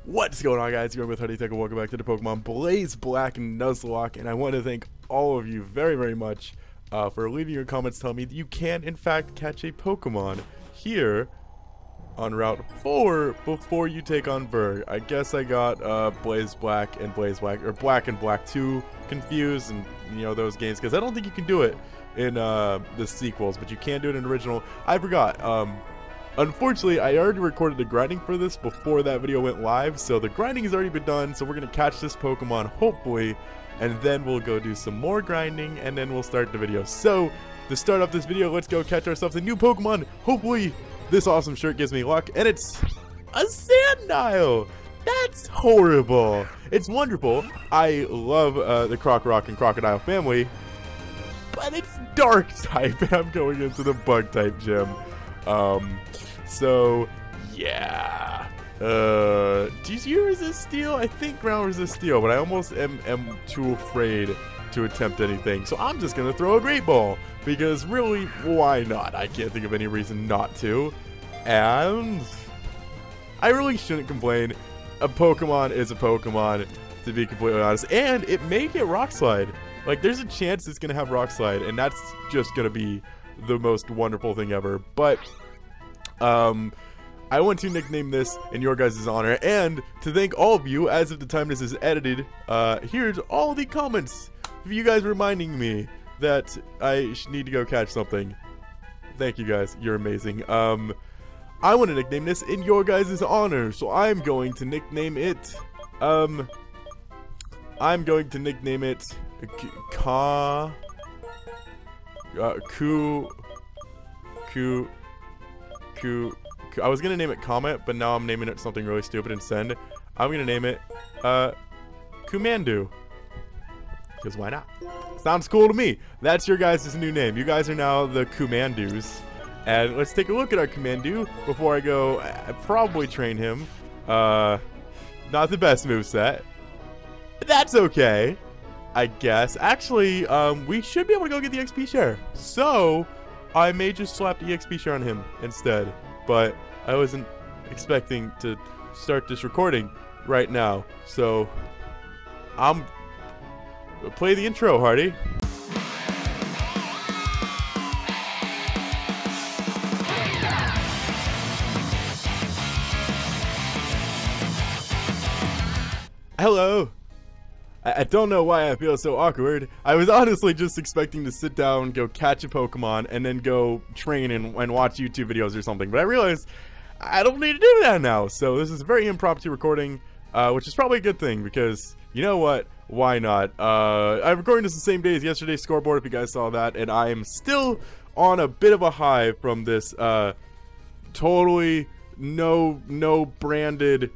What's going on, guys? You're with HoneyTech and welcome back to the Pokemon Blaze Black and Nuzlocke, and I want to thank all of you very, very much for leaving your comments telling me that you can, in fact, catch a Pokemon here on Route 4 before you take on Berg. I guess I got Blaze Black and Blaze Black, or Black and Black 2 confused, and you know, those games, because I don't think you can do it in the sequels, but you can do it in the original. I forgot. Unfortunately, I already recorded the grinding for this before that video went live, so the grinding has already been done, so we're going to catch this Pokemon, hopefully, and then we'll go do some more grinding, and then we'll start the video. So, to start off this video, let's go catch ourselves a new Pokemon. Hopefully, this awesome shirt gives me luck, and it's a Sandile! That's horrible! It's wonderful. I love the Crocorock and Crocodile family, but it's Dark type, and I'm going into the Bug type gym. So, yeah. Do you resist steel? I think ground resist steel, but I almost am too afraid to attempt anything. So I'm just going to throw a Great Ball, because really, why not? I can't think of any reason not to. And I really shouldn't complain. A Pokemon is a Pokemon, to be completely honest. And it may get Rock Slide. Like, there's a chance it's going to have Rock Slide, and that's just going to be the most wonderful thing ever. But I want to nickname this in your guys' honor, and to thank all of you. As of the time this is edited, here's all the comments of you guys reminding me that I need to go catch something. Thank you guys, you're amazing. I want to nickname this in your guys' honor, so I'm going to nickname it I was gonna name it Comet, but now I'm naming it something really stupid and send. I'm gonna name it Kumandu, because why not? Sounds cool to me. That's your guys' new name. You guys are now the Kumandus, and let's take a look at our Kumandu before I go probably train him. Not the best moveset, but that's okay, I guess. Actually, we should be able to go get the XP share, so I may just slap the XP share on him instead. But I wasn't expecting to start this recording right now, so play the intro, Hardy. Hello. I don't know why I feel so awkward. I was honestly just expecting to sit down, go catch a Pokemon, and then go train and watch YouTube videos or something. But I realized I don't need to do that now. So this is a very impromptu recording, which is probably a good thing, because you know what? Why not? I'm recording this the same day as yesterday's scoreboard, if you guys saw that, and I am still on a bit of a high from this totally no branded.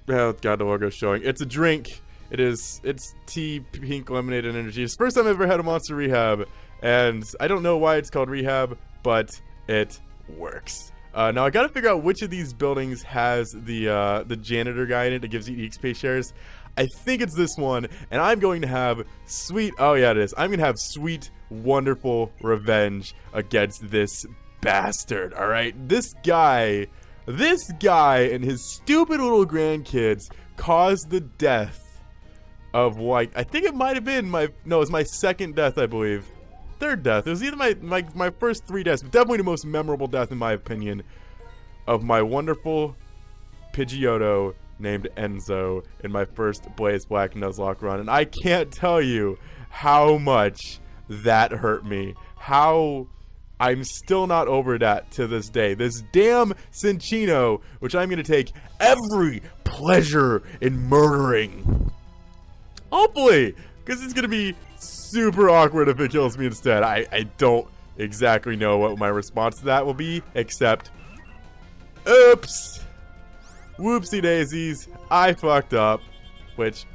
Oh god, the logo's showing. It's a drink. It's tea, pink lemonade, and energy. It's the first time I've ever had a Monster Rehab, and I don't know why it's called Rehab, but it works. Now I gotta figure out which of these buildings has the janitor guy in it that gives you XP shares. I think it's this one, and I'm going to have sweet, oh yeah it is, I'm gonna have sweet, wonderful revenge against this bastard, alright? This guy and his stupid little grandkids caused the death of, like, I think it might have been it was my second death, I believe. Third death. It was either my first 3 deaths, but definitely the most memorable death, in my opinion, of my wonderful Pidgeotto named Enzo in my first Blaze Black Nuzlocke run. And I can't tell you how much that hurt me. How I'm still not over that to this day. This damn Cinccino, which I'm going to take every pleasure in murdering. Hopefully, because it's going to be super awkward if it kills me instead. I don't exactly know what my response to that will be, except, oops, whoopsie daisies, I fucked up, which,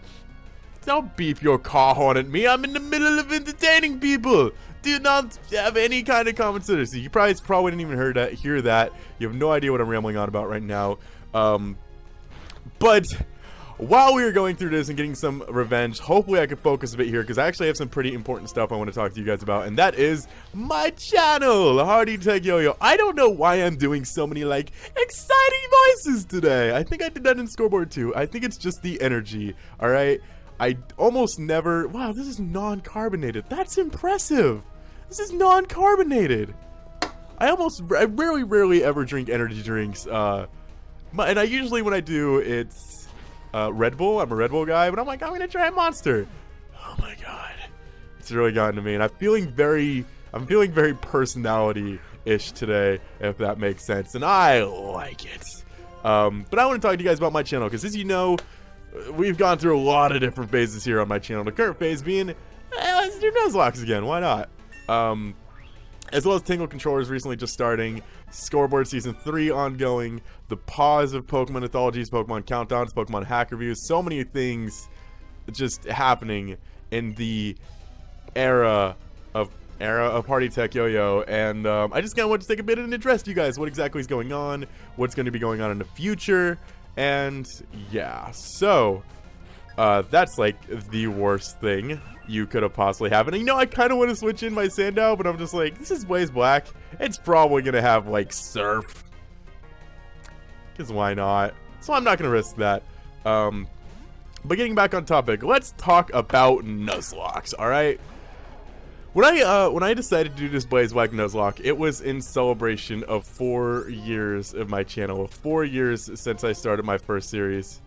don't beep your car horn at me, I'm in the middle of entertaining people. Do not have any kind of consistency. You probably didn't even hear that. You have no idea what I'm rambling on about right now. But while we were going through this and getting some revenge, hopefully I can focus a bit here, because I actually have some pretty important stuff I want to talk to you guys about, and that is my channel, Hardy Tech Yo-Yo. I don't know why I'm doing so many, like, exciting voices today. I think I did that in Scoreboard too. I think it's just the energy, alright? I almost never... Wow, this is non-carbonated. That's impressive. This is non-carbonated. I rarely ever drink energy drinks, and I usually, when I do, it's Red Bull. I'm a Red Bull guy, but I'm like, I'm gonna try a Monster. Oh my god, it's really gotten to me, and I'm feeling very personality-ish today, if that makes sense, and I like it. But I want to talk to you guys about my channel, because as you know, we've gone through a lot of different phases here on my channel. The current phase being, let's do Nuzlocke again. Why not? As well as Tingle Controllers recently just starting, Scoreboard Season 3 ongoing, the pause of Pokemon Anthologies, Pokemon Countdowns, Pokemon Hack Reviews, so many things just happening in the era of Hardy Tech Yo-Yo, and I just kind of want to take a bit and address to you guys what exactly is going on, what's going to be going on in the future, and yeah, so that's like the worst thing you could have possibly happened. And you know, I kind of want to switch in my Sandow, but I'm just like, this is Blaze Black. It's probably going to have, like, Surf. Because why not? So I'm not going to risk that. But getting back on topic, let's talk about Nuzlocke, alright? When I decided to do this Blaze Black Nuzlocke, it was in celebration of 4 years of my channel. 4 years since I started my first series.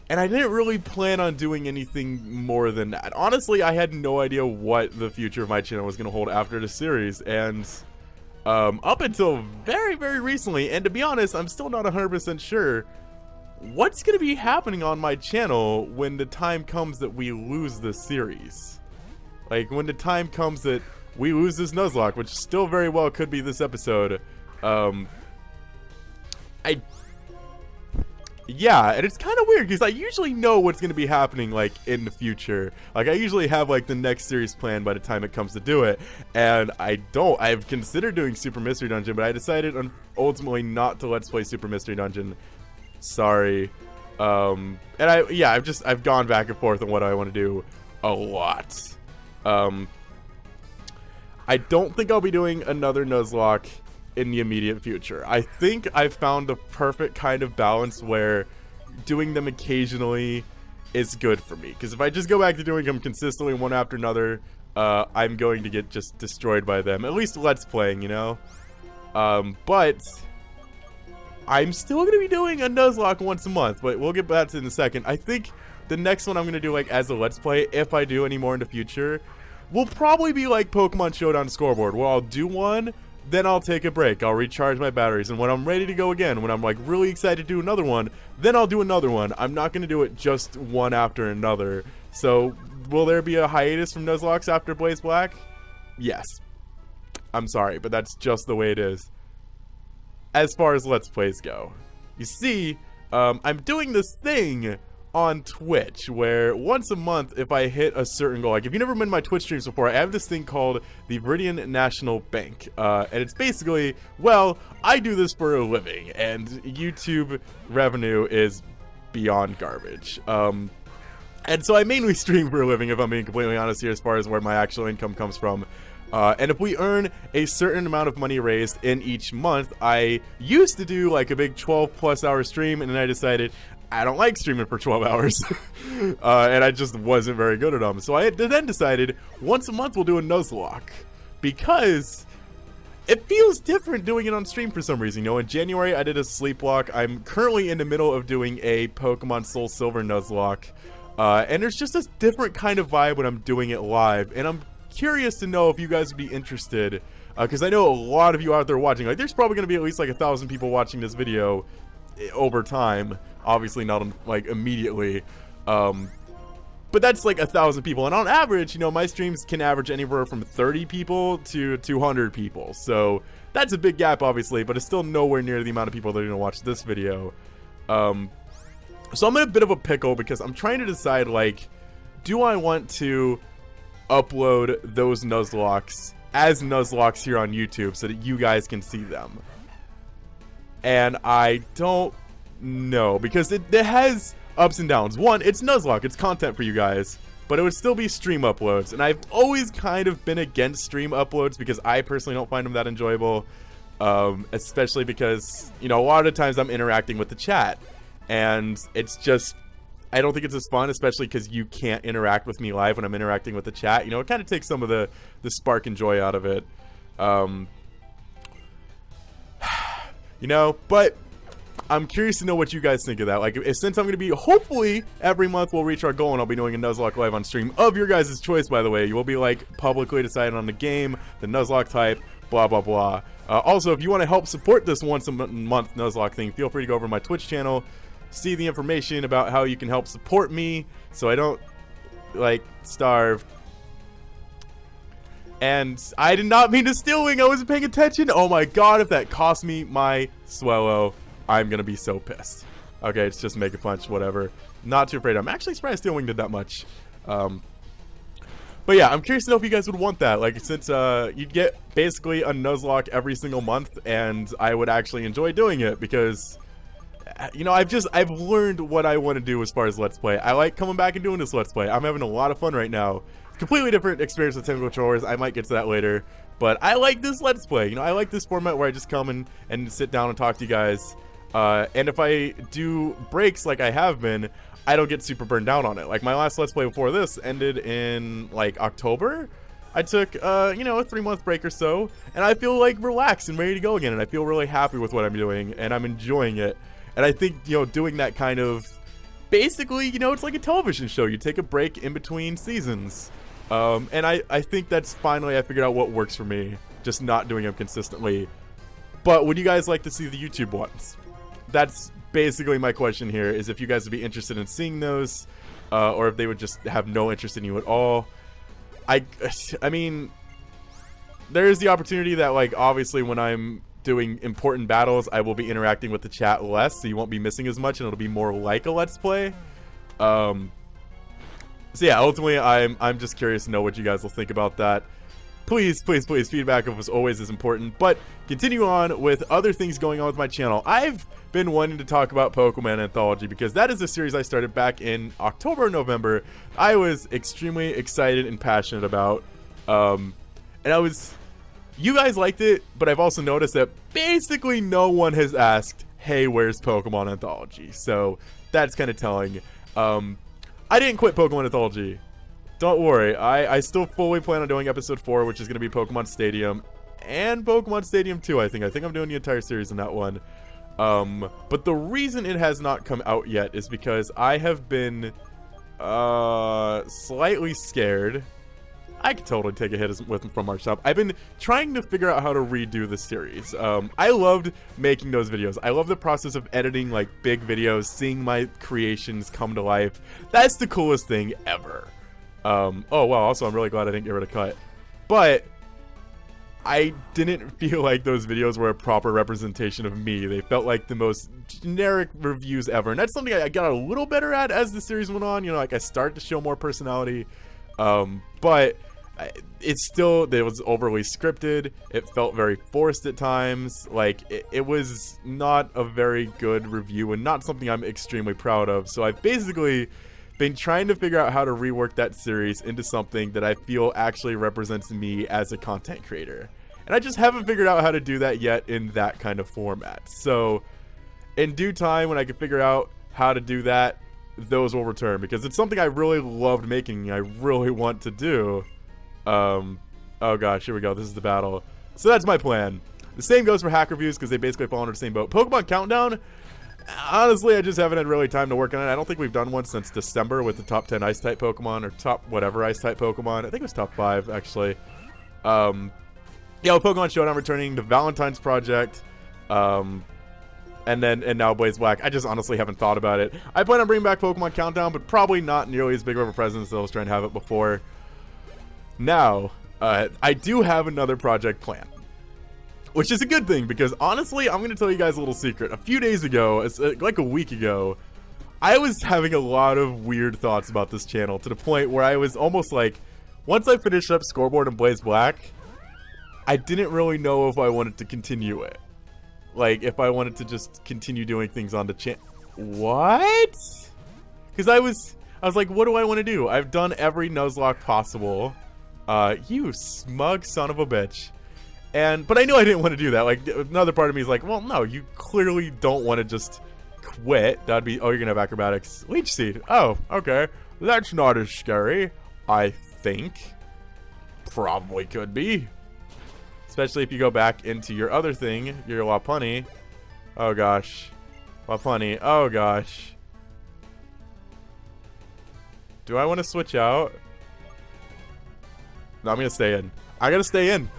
And I didn't really plan on doing anything more than that. Honestly, I had no idea what the future of my channel was going to hold after the series. And up until very, very recently, and to be honest, I'm still not 100% sure what's going to be happening on my channel when the time comes that we lose this series. Like, when the time comes that we lose this Nuzlocke, which still very well could be this episode. Yeah, and it's kind of weird because I usually know what's going to be happening, like, in the future. Like, I usually have, like, the next series planned by the time it comes to do it. And I don't. I've considered doing Super Mystery Dungeon, but I decided ultimately not to Let's Play Super Mystery Dungeon. Sorry. And I've gone back and forth on what I want to do a lot. I don't think I'll be doing another Nuzlocke in the immediate future. I think I've found the perfect kind of balance where doing them occasionally is good for me. Because if I just go back to doing them consistently one after another, I'm going to get just destroyed by them. At least Let's Playing, you know? But I'm still going to be doing a Nuzlocke once a month, but we'll get back to it in a second. I think the next one I'm going to do, like, as a Let's Play, if I do any more in the future, will probably be like Pokemon Showdown Scoreboard, where I'll do one, then I'll take a break, I'll recharge my batteries, and when I'm ready to go again, when I'm like really excited to do another one, then I'll do another one. I'm not going to do it just one after another. So, will there be a hiatus from Nuzlocke after Blaze Black? Yes. I'm sorry, but that's just the way it is. As far as Let's Plays go. You see, I'm doing this thing on Twitch, where once a month, if I hit a certain goal, like if you've never been to my Twitch streams before, I have this thing called the Viridian National Bank, and it's basically, well, I do this for a living, and YouTube revenue is beyond garbage, and so I mainly stream for a living, if I'm being completely honest here, as far as where my actual income comes from. And if we earn a certain amount of money raised in each month, I used to do like a big 12+ hour stream, and then I decided I don't like streaming for 12 hours. And I just wasn't very good at them. So I then decided once a month we'll do a Nuzlocke, because it feels different doing it on stream for some reason. You know, in January I did a sleep block. I'm currently in the middle of doing a Pokemon Soul Silver Nuzlocke. And there's just this different kind of vibe when I'm doing it live. And I'm curious to know if you guys would be interested, because I know a lot of you out there watching, like there's probably going to be at least like 1,000 people watching this video over time, obviously not like immediately, but that's like 1,000 people, and on average, you know, my streams can average anywhere from 30 people to 200 people, so that's a big gap obviously, but it's still nowhere near the amount of people that are going to watch this video. So I'm in a bit of a pickle because I'm trying to decide, like, do I want to upload those Nuzlocks as Nuzlocks here on YouTube so that you guys can see them? And I don't no, because it has ups and downs. One, it's Nuzlocke, it's content for you guys, but it would still be stream uploads, and I've always kind of been against stream uploads because I personally don't find them that enjoyable, especially because, you know, a lot of times I'm interacting with the chat, and it's just, I don't think it's as fun, especially because you can't interact with me live when I'm interacting with the chat. You know, it kind of takes some of the spark and joy out of it. You know, but I'm curious to know what you guys think of that. Like, since I'm going to be, hopefully, every month we'll reach our goal, and I'll be doing a Nuzlocke live on stream of your guys' choice, by the way. You will be, like, publicly deciding on the game, the Nuzlocke type, blah, blah, blah. Also, if you want to help support this once a month Nuzlocke thing, feel free to go over to my Twitch channel, see the information about how you can help support me, so I don't, like, starve. And I did not mean to steal wing. I wasn't paying attention. Oh my god, if that cost me my swallow, I'm gonna be so pissed. Okay, it's just Mega Punch, whatever. Not too afraid. I'm actually surprised Steel Wing did that much. But yeah, I'm curious to know if you guys would want that. Like, since you'd get basically a Nuzlocke every single month, and I would actually enjoy doing it because, you know, I've learned what I want to do as far as Let's Play. I like coming back and doing this Let's Play. I'm having a lot of fun right now. Completely different experience with 10 controllers. I might get to that later, but I like this Let's Play. You know, I like this format where I just come and sit down and talk to you guys. And if I do breaks like I have been, I don't get super burned out on it. Like, my last Let's Play before this ended in, like, October. I took, you know, a 3-month break or so, and I feel, like, relaxed and ready to go again, and I feel really happy with what I'm doing, and I'm enjoying it. And I think, you know, doing that kind of, basically, you know, it's like a television show. You take a break in between seasons. And I think that's finally, I figured out what works for me, just not doing them consistently. But would you guys like to see the YouTube ones? That's basically my question here, is if you guys would be interested in seeing those, or if they would just have no interest in you at all. I mean, there's the opportunity that, like, obviously when I'm doing important battles, I will be interacting with the chat less, so you won't be missing as much, and it'll be more like a Let's Play. So yeah, ultimately, I'm just curious to know what you guys will think about that. Please, please, please, feedback as always is important. But continue on with other things going on with my channel. I've been wanting to talk about Pokemon Anthology because that is a series I started back in October or November. I was extremely excited and passionate about. And you guys liked it, but I've also noticed that basically no one has asked, hey, where's Pokemon Anthology? So that's kind of telling. I didn't quit Pokemon Anthology. Don't worry, I still fully plan on doing episode 4, which is going to be Pokemon Stadium, and Pokemon Stadium 2, I think. I think I'm doing the entire series in that one. But the reason it has not come out yet is because I have been slightly scared. I could totally take a hit from our shop. I've been trying to figure out how to redo the series. I loved making those videos. I love the process of editing, like, big videos, seeing my creations come to life. That's the coolest thing ever. Oh, wow, also, I'm really glad I didn't get rid of Cut. But I didn't feel like those videos were a proper representation of me. They felt like the most generic reviews ever. And that's something I got a little better at as the series went on. You know, like, I started to show more personality. But it was overly scripted. It felt very forced at times. Like, it was not a very good review and not something I'm extremely proud of. So I've basically been trying to figure out how to rework that series into something that I feel actually represents me as a content creator. And I just haven't figured out how to do that yet in that kind of format. So in due time, when I can figure out how to do that, those will return, because it's something I really loved making and I really want to do. Oh gosh, here we go. This is the battle. So that's my plan. The same goes for hack reviews, because they basically fall under the same boat. Pokemon Countdown, honestly, I just haven't had really time to work on it. I don't think we've done one since December with the top 10 Ice-type Pokemon, or top whatever Ice-type Pokemon. I think it was top 5, actually. Yeah, with Pokemon Showdown returning, the Valentine's Project, and now Blaze Black. I just honestly haven't thought about it. I plan on bringing back Pokemon Countdown, but probably not nearly as big of a presence as I was trying to have it before. Now, I do have another project planned, which is a good thing, because honestly, I'm going to tell you guys a little secret. A few days ago, like a week ago, I was having a lot of weird thoughts about this channel, to the point where I was almost like, once I finished up Scoreboard and Blaze Black, I didn't really know if I wanted to continue it. like if I wanted to just continue doing things on the channel. What? Because I was like, what do I want to do? I've done every Nuzlocke possible. You smug son of a bitch. But I knew I didn't want to do that. Like, another part of me is like, well, no, you clearly don't want to just quit. That'd be, oh, you're gonna have acrobatics. Leech seed. Oh, okay. That's not as scary, I think. Probably could be. Especially if you go back into your other thing, your Lopunny. Oh gosh. Lopunny. Oh gosh. Do I want to switch out? No, I'm gonna stay in. I gotta stay in.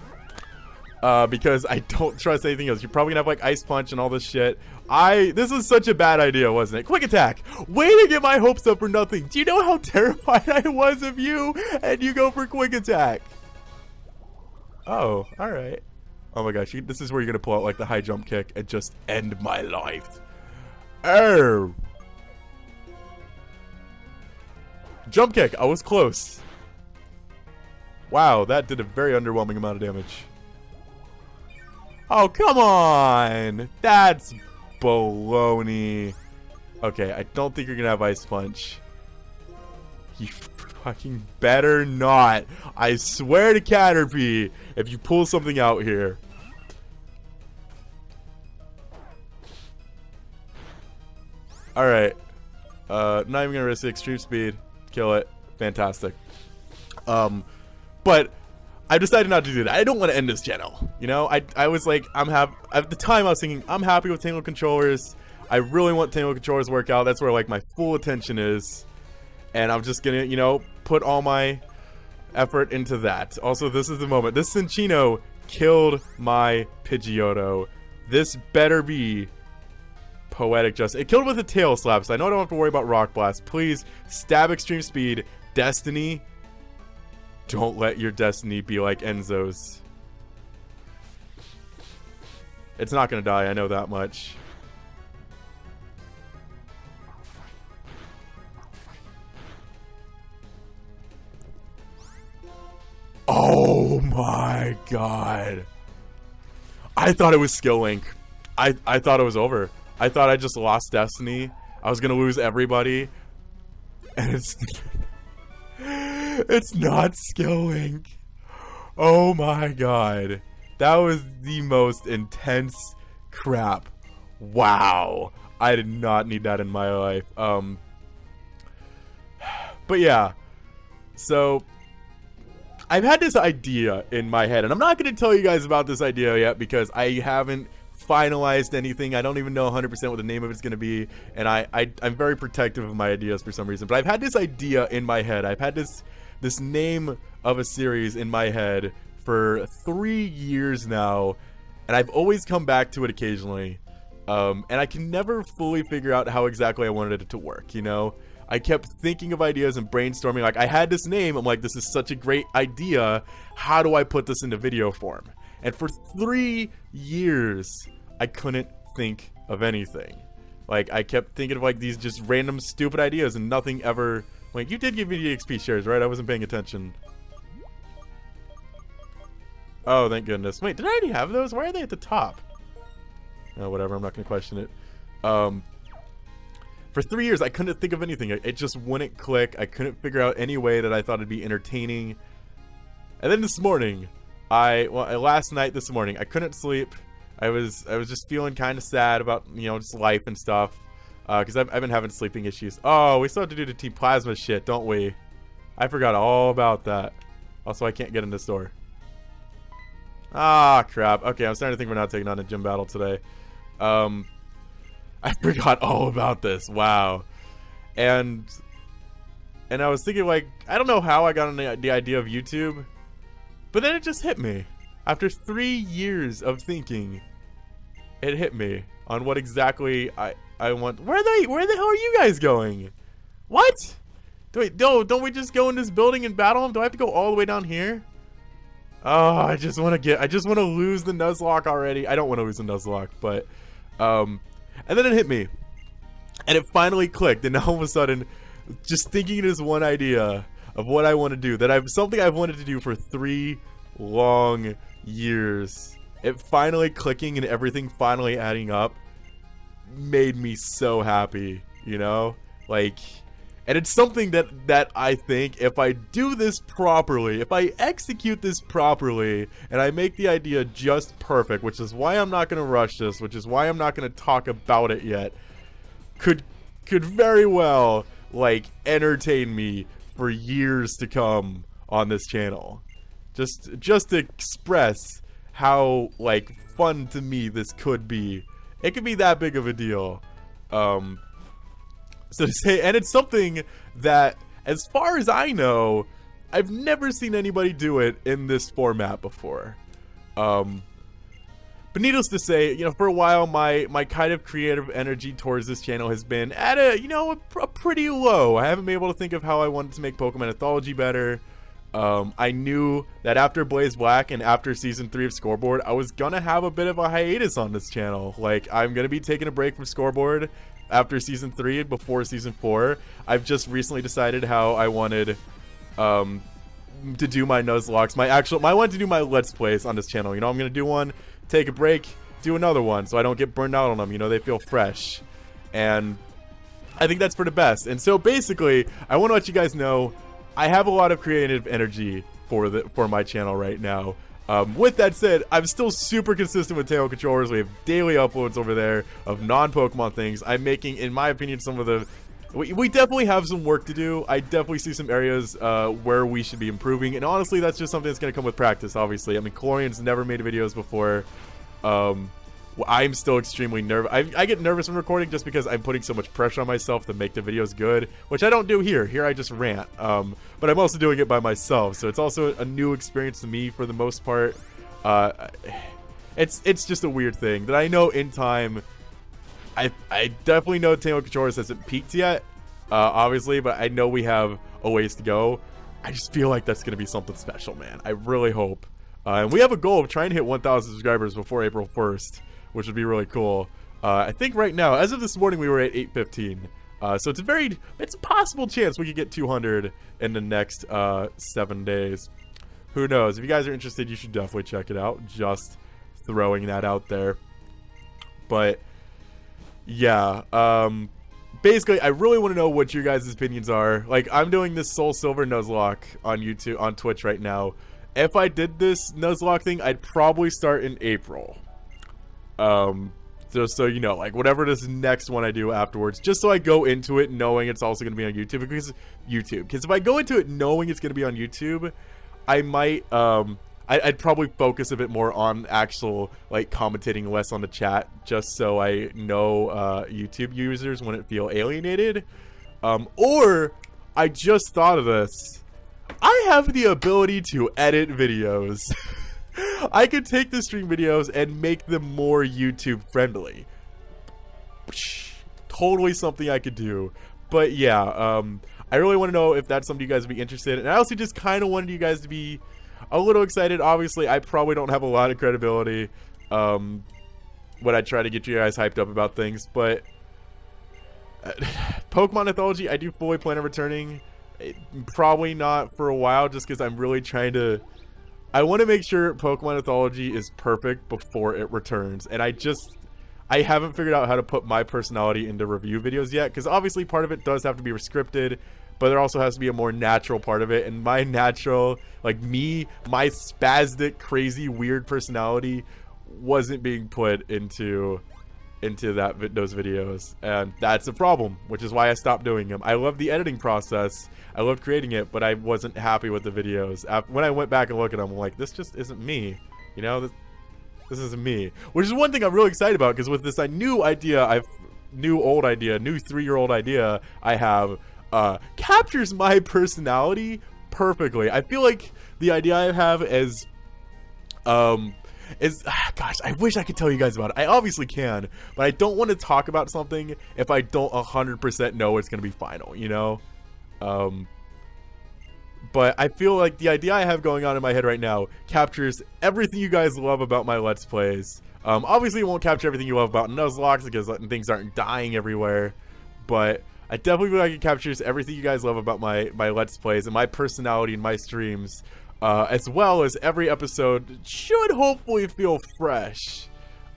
Because I don't trust anything else. You're probably gonna have like Ice Punch and all this shit. This was such a bad idea, wasn't it? Quick Attack! Way to get my hopes up for nothing. Do you know how terrified I was of you? And you go for Quick Attack. Oh, alright. Oh my gosh, this is where you're gonna pull out like the high jump kick and just end my life. Oh! Jump kick! I was close. Wow, that did a very underwhelming amount of damage. Oh, come on! That's baloney. Okay, I don't think you're gonna have Ice Punch. You fucking better not. I swear to Caterpie, if you pull something out here. Alright. Not even gonna risk it. Extreme speed. Kill it. Fantastic. But I decided not to do that. I don't want to end this channel. You know, I was like, at the time I was thinking, I'm happy with Tangle controllers. I really want Tangle controllers to work out. That's where like my full attention is. And I'm just gonna, you know, put all my effort into that. Also, this is the moment. This Cinccino killed my Pidgeotto. This better be poetic justice. It killed with a tail slap, so I know I don't have to worry about Rock Blast. Please, stab extreme speed. Destiny. Don't let your destiny be like Enzo's. It's not gonna die, I know that much. Oh my god. I thought it was Skill Link. I thought it was over. I thought I just lost Destiny. I was gonna lose everybody. And it's not Skill Link. Oh my god. That was the most intense crap. Wow. I did not need that in my life. But yeah. So I've had this idea in my head, and I'm not going to tell you guys about this idea yet because I haven't finalized anything. I don't even know 100% what the name of it's going to be, and I'm very protective of my ideas for some reason. But I've had this idea in my head. I've had this name of a series in my head for 3 years now, and I've always come back to it occasionally. And I can never fully figure out how exactly I wanted it to work, you know? I kept thinking of ideas and brainstorming. Like, I had this name. I'm like, this is such a great idea. How do I put this into video form? And for 3 years, I couldn't think of anything. Like, I kept thinking of, like, these just random stupid ideas and nothing ever... Like, you did give me the XP shares, right? I wasn't paying attention. Oh, thank goodness. Wait, did I already have those? Why are they at the top? Oh, whatever. I'm not going to question it. For 3 years, I couldn't think of anything. It just wouldn't click. I couldn't figure out any way that I thought it'd be entertaining. And then this morning, last night this morning, I couldn't sleep. I was just feeling kind of sad about, you know, just life and stuff. Because I've been having sleeping issues. Oh, we still have to do the Team Plasma shit, don't we? I forgot all about that. Also, I can't get in the store. Ah, crap. Okay, I'm starting to think we're not taking on a gym battle today. I forgot all about this. Wow. And I was thinking, like, I don't know how I got on the idea of YouTube, but then it just hit me. After 3 years of thinking, it hit me on what exactly I want. Where the hell are you guys going? What? Don't we just go in this building and battle them? Do I have to go all the way down here? Oh, I just want to lose the Nuzlocke already. I don't want to lose the Nuzlocke, but and then it hit me, and it finally clicked, and now all of a sudden, just thinking this one idea of what I want to do, something I've wanted to do for 3 long years, it finally clicking and everything finally adding up made me so happy, you know? Like, and it's something that I think if I do this properly, if I execute this properly, and I make the idea just perfect, which is why I'm not going to rush this, which is why I'm not going to talk about it yet, could very well, like, entertain me for years to come on this channel. Just to express how, like, fun to me this could be. It could be that big of a deal. So to say, and it's something that, as far as I know, I've never seen anybody do it in this format before. But needless to say, you know, for a while, my kind of creative energy towards this channel has been at a, you know, a pretty low. I haven't been able to think of how I wanted to make Pokemon Anthology better. I knew that after Blaze Black and after Season 3 of Scoreboard, I was gonna have a bit of a hiatus on this channel. Like, I'm gonna be taking a break from Scoreboard after Season 3 and before Season 4. I've just recently decided how I wanted to do my Nuzlocks. I wanted to do my Let's Plays on this channel. You know, I'm gonna do one, take a break, do another one, so I don't get burned out on them. You know, they feel fresh. And I think that's for the best. And so basically, I want to let you guys know I have a lot of creative energy for my channel right now. With that said, I'm still super consistent with Tail Controllers. We have daily uploads over there of non-Pokemon things. I'm making, in my opinion, some of the... We definitely have some work to do. I definitely see some areas where we should be improving. And honestly, that's just something that's going to come with practice, obviously. I mean, Chlorian's never made videos before. I'm still extremely nervous. I get nervous when recording just because I'm putting so much pressure on myself to make the videos good, which I don't do here. Here I just rant. But I'm also doing it by myself, so it's also a new experience to me for the most part. It's just a weird thing that I know in time. I definitely know Tail Controllers hasn't peaked yet, obviously, but I know we have a ways to go. I just feel like that's going to be something special, man. I really hope. And we have a goal of trying to hit 1,000 subscribers before April 1st, which would be really cool. I think right now, as of this morning, we were at 815. So it's a possible chance we could get 200 in the next 7 days. Who knows? If you guys are interested, you should definitely check it out. Just throwing that out there. But yeah, basically, I really want to know what your guys' opinions are. Like, I'm doing this Soul Silver Nuzlocke on YouTube, on Twitch right now. If I did this Nuzlocke thing, I'd probably start in April. Just so you know, like, whatever this next one I do afterwards, just so I go into it knowing it's also going to be on YouTube. Because if I go into it knowing it's going to be on YouTube, I might, I'd probably focus a bit more on actual, like, commentating less on the chat, just so I know YouTube users wouldn't feel alienated. Or, I just thought of this. I have the ability to edit videos. I could take the stream videos and make them more YouTube friendly. Totally something I could do. But yeah, I really want to know if that's something you guys would be interested in. And I also just kind of wanted you guys to be a little excited. Obviously, I probably don't have a lot of credibility when I try to get you guys hyped up about things. But Pokemon Anthology, I do fully plan on returning. Probably not for a while, just because I'm really trying to... I want to make sure Pokemon Anthology is perfect before it returns. And I haven't figured out how to put my personality into review videos yet, because obviously part of it does have to be scripted, but there also has to be a more natural part of it. And my natural, like me, my spastic, crazy, weird personality wasn't being put into those videos, and that's a problem, which is why I stopped doing them. I love the editing process, I loved creating it, but I wasn't happy with the videos. When I went back and looked at them, I'm like, this just isn't me, you know, this isn't me. Which is one thing I'm really excited about, because with this new 3-year-old idea I have, captures my personality perfectly. I feel like the idea I have is gosh, I wish I could tell you guys about it. I obviously can, but I don't want to talk about something if I don't 100% know it's going to be final, you know? But I feel like the idea I have going on in my head right now captures everything you guys love about my Let's Plays. Obviously it won't capture everything you love about Nuzlocke, because things aren't dying everywhere, but I definitely feel like it captures everything you guys love about my Let's Plays and my personality in my streams. as well as every episode should hopefully feel fresh.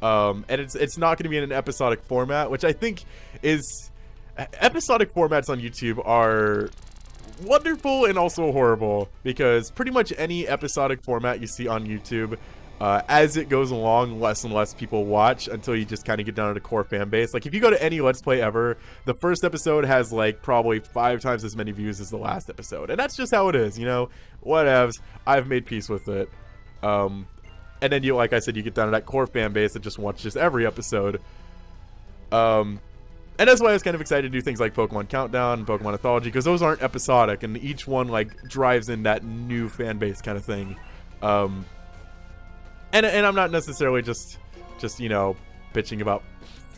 And it's not going to be in an episodic format, which I think is... Episodic formats on YouTube are wonderful and also horrible, because pretty much any episodic format you see on YouTube, as it goes along, less and less people watch until you just kind of get down to the core fan base. Like, if you go to any Let's Play ever, the first episode has, like, probably 5 times as many views as the last episode. And that's just how it is, you know? Whatevs. I've made peace with it. And then you, like I said, you get down to that core fan base that just watches every episode. And that's why I was kind of excited to do things like Pokemon Countdown and Pokemon Anthology, because those aren't episodic, and each one, like, drives in that new fan base kind of thing. And I'm not necessarily just you know, bitching about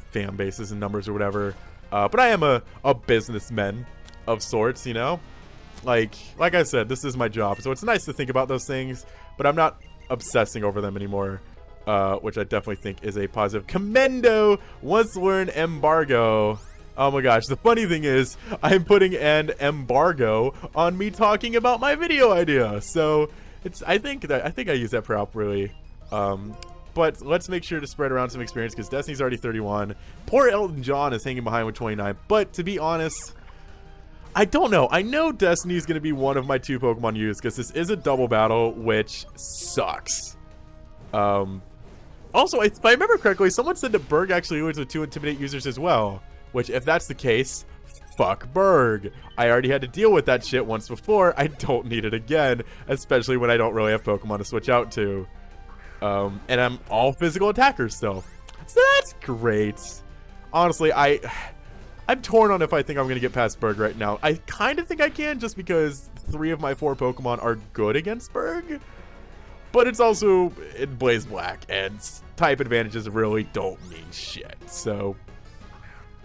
fan bases and numbers or whatever. But I am a businessman of sorts, you know? Like I said, this is my job, so it's nice to think about those things, but I'm not obsessing over them anymore. Which I definitely think is a positive. Commendo wants to learn embargo. Oh my gosh, the funny thing is, I'm putting an embargo on me talking about my video idea. So it's I think I use that properly. But let's make sure to spread around some experience, because Destiny's already 31. Poor Elton John is hanging behind with 29. But to be honest, I don't know. I know Destiny's gonna be one of my 2 Pokemon used, because this is a double battle, which sucks. Also, if I remember correctly, someone said that Berg actually was with 2 Intimidate users as well. Which, if that's the case, fuck Berg. I already had to deal with that shit once before. I don't need it again. Especially when I don't really have Pokemon to switch out to. And I'm all physical attackers still. So that's great. Honestly, I'm torn on if I think I'm going to get past Berg right now. I kind of think I can, just because 3 of my 4 Pokemon are good against Berg. But it's also in Blaze Black, and type advantages really don't mean shit. So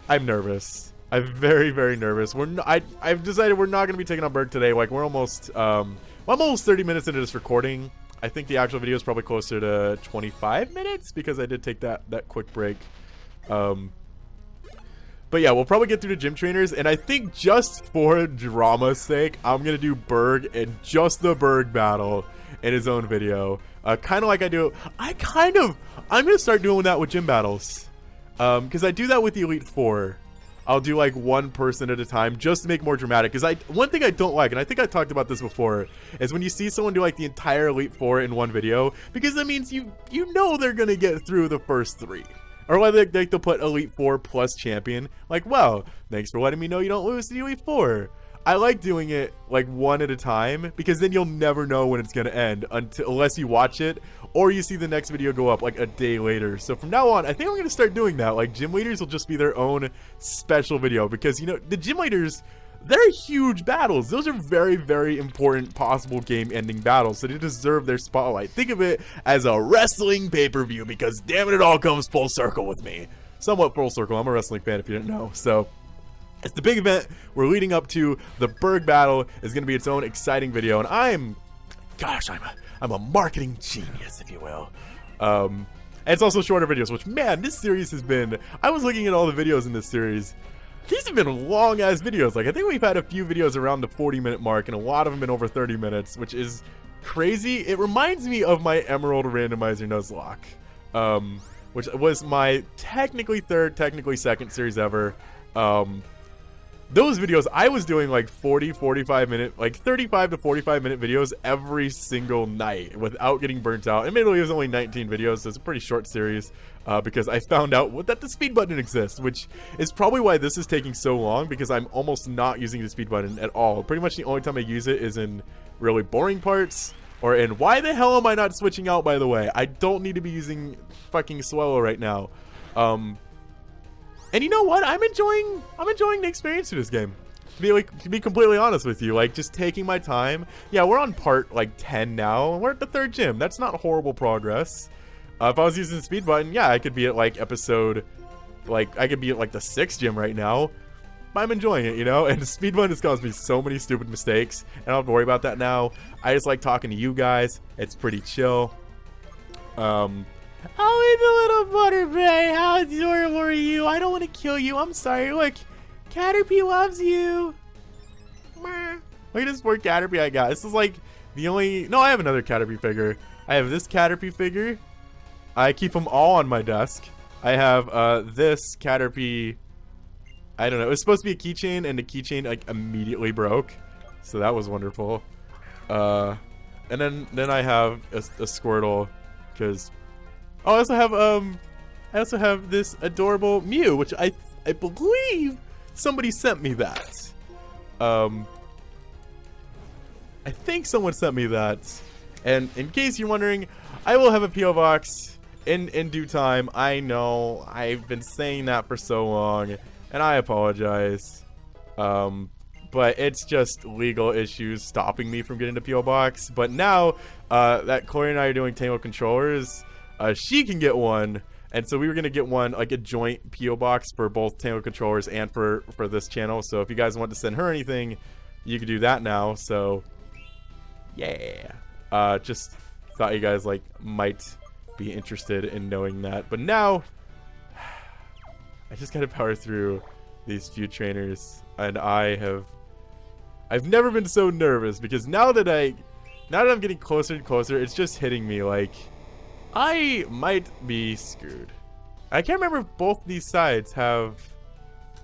I'm nervous. I'm very, very nervous. I've decided we're not going to be taking on Berg today. Like, we're almost I'm almost 30 minutes into this recording. I think the actual video is probably closer to 25 minutes, because I did take that quick break. But yeah, we'll probably get through the gym trainers, and I think just for drama's sake, I'm going to do Berg and just the Berg battle in his own video. Kind of like I do. I'm going to start doing that with gym battles. Because I do that with the Elite Four. I'll do like 1 person at a time, just to make it more dramatic. Because one thing I don't like, and I think I talked about this before, is when you see someone do like the entire Elite Four in one video, because that means you know they're going to get through the first 3. Or whether they'll put Elite Four plus champion. Like, well, thanks for letting me know you don't lose to the Elite Four. I like doing it like 1 at a time, because then you'll never know when it's going to end unless you watch it, or you see the next video go up like a day later. So from now on, I think I'm going to start doing that. Like, gym leaders will just be their own special video, because, you know, the gym leaders, they're huge battles. Those are very, very important possible game-ending battles, so they deserve their spotlight. Think of it as a wrestling pay-per-view, because damn it all comes full circle with me. Somewhat full circle. I'm a wrestling fan if you didn't know. So it's the big event we're leading up to. The Berg battle is going to be its own exciting video, and I'm a marketing genius, if you will. And it's also shorter videos, which, man, this series has been, I was looking at all the videos in this series. These have been long-ass videos. Like, I think we've had a few videos around the 40-minute mark, and a lot of them been over 30 minutes, which is crazy. It reminds me of my Emerald Randomizer Nuzlocke, which was my technically 3rd, technically 2nd series ever. Those videos, I was doing like 45 minute, like 35 to 45 minute videos every single night without getting burnt out. Admittedly, it was only 19 videos, so it's a pretty short series, because I found out that the speed button exists, which is probably why this is taking so long, because I'm almost not using the speed button at all. Pretty much the only time I use it is in really boring parts, or in why the hell am I not switching out, by the way? I don't need to be using fucking Swellow right now. And you know what? I'm enjoying the experience of this game. To be completely honest with you, like, just taking my time. Yeah, we're on part like 10 now, and we're at the 3rd gym. That's not horrible progress. If I was using the speed button, yeah, I could be at like episode, like, I could be at like the 6th gym right now. But I'm enjoying it, you know? And the speed button has caused me so many stupid mistakes, and I don't have to worry about that now. I just like talking to you guys. It's pretty chill. Oh, the little butterbay, how adorable are you? I don't want to kill you, I'm sorry. Look, Caterpie loves you. Look at this poor Caterpie I got. This is like No, I have another Caterpie figure. I have this Caterpie figure. I keep them all on my desk. I have this Caterpie. I don't know. It was supposed to be a keychain, and the keychain like immediately broke, so that was wonderful. And then I have a Squirtle, because I also have this adorable Mew, which I believe somebody sent me that. I think someone sent me that, and in case you're wondering, I will have a P.O. box in due time. I know I've been saying that for so long, and I apologize, but it's just legal issues stopping me from getting the P.O. box. But now that Chloe and I are doing Tango controllers, she can get one, and so we were gonna get one, like a joint P.O. box for both Tango controllers and for this channel. So if you guys want to send her anything, you can do that now. So yeah, just thought you guys like might be interested in knowing that. But now I just gotta power through these few trainers, and I've never been so nervous, because now that I'm getting closer and closer, it's just hitting me like I might be screwed. I can't remember if both these sides have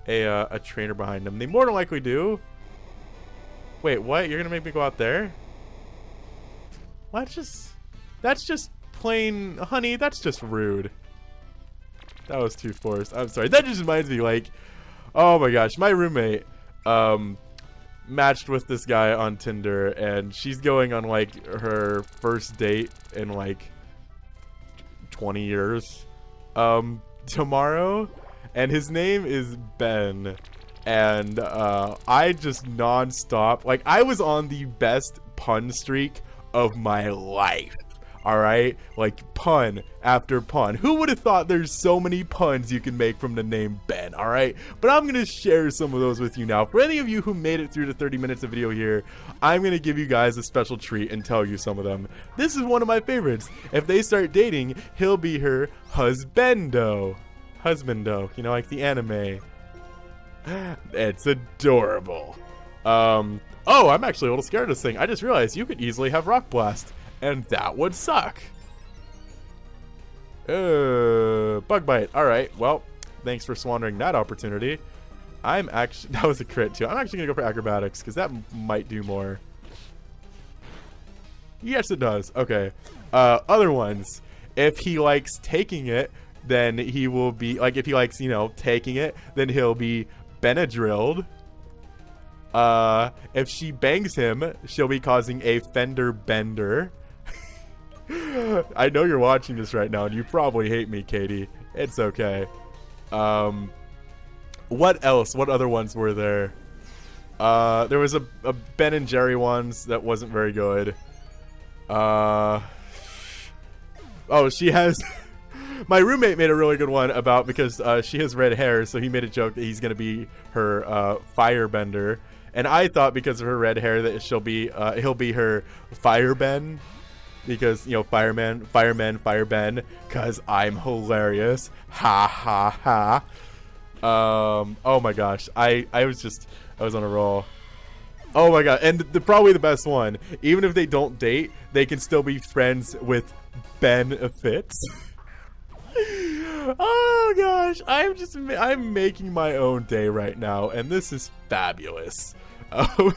a trainer behind them. They more than likely do. Wait, what? You're gonna make me go out there? What? That's just plain, honey, that's just rude. That was too forced. I'm sorry. That just reminds me, like, oh my gosh, my roommate matched with this guy on Tinder, and she's going on like her first date in like 20 years tomorrow, and his name is Ben, and I just non-stop, like, I was on the best pun streak of my life. Alright, like pun after pun. Who would have thought there's so many puns you can make from the name Ben? Alright, but I'm gonna share some of those with you now. For any of you who made it through the 30 minutes of video here, I'm gonna give you guys a special treat and tell you some of them. This is one of my favorites. If they start dating, he'll be her husbando. Husbando, you know, like the anime. It's adorable. Oh, I'm actually a little scared of this thing. I just realized you could easily have Rock Blast, and that would suck. Bug Bite. Alright, well, thanks for squandering that opportunity. That was a crit too. I'm actually gonna go for Acrobatics, because that might do more. Yes, it does. Okay. Other ones. If he likes taking it, then he will be, like, if he likes, you know, taking it, then he'll be Benadrylled. If she bangs him, she'll be causing a fender bender. I know you're watching this right now, and you probably hate me, Katie. It's okay. What else? What other ones were there? There was a Ben and Jerry ones that wasn't very good. Oh, she has... My roommate made a really good one about, because she has red hair, so he made a joke that he's gonna be her firebender. And I thought because of her red hair that he'll be her Fireben, because, you know, fireman, Fireben, cause I'm hilarious. Ha ha ha. Oh my gosh, I was on a roll. Oh my god, and probably the best one, even if they don't date, they can still be friends with benefits. Oh gosh, I'm making my own day right now, and this is fabulous. Oh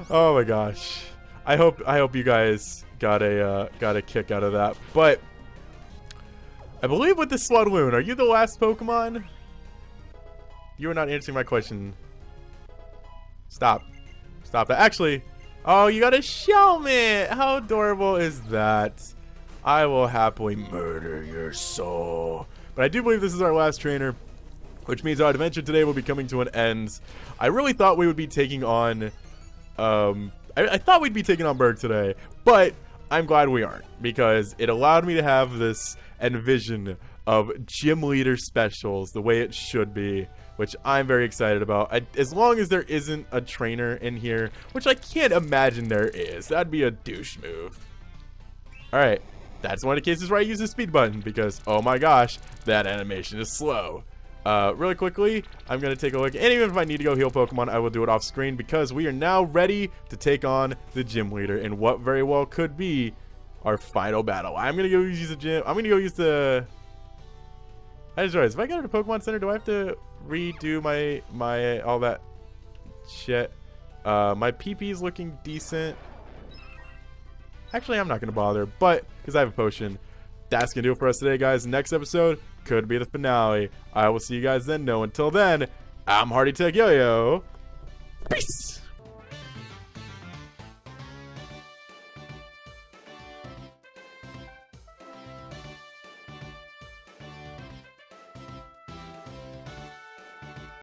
my gosh, I hope you guys got a kick out of that. But I believe with the Swadloon, are you the last Pokemon? You are not answering my question. Stop that. Actually, oh, you got a Shelmet. How adorable is that? I will happily murder your soul. But I do believe this is our last trainer, which means our adventure today will be coming to an end. I really thought we would be taking on, I thought we'd be taking on Berg today, but I'm glad we aren't, because it allowed me to have this envision of gym leader specials the way it should be, which I'm very excited about. As long as there isn't a trainer in here, which I can't imagine there is. That'd be a douche move. Alright. That's one of the cases where I use the speed button, because, oh my gosh, that animation is slow. Really quickly, I'm going to take a look. And even if I need to go heal Pokemon, I will do it off screen because we are now ready to take on the gym leader in what very well could be our final battle. I'm going to go use the gym. I'm going to go use the... I just realized, if I go to the Pokemon Center, do I have to redo my all that shit? My PP is looking decent. Actually, I'm not going to bother, but because I have a potion. That's going to do it for us today, guys. Next episode could be the finale. I will see you guys then. No, until then, I'm Hardy Tech Yo-Yo. Peace!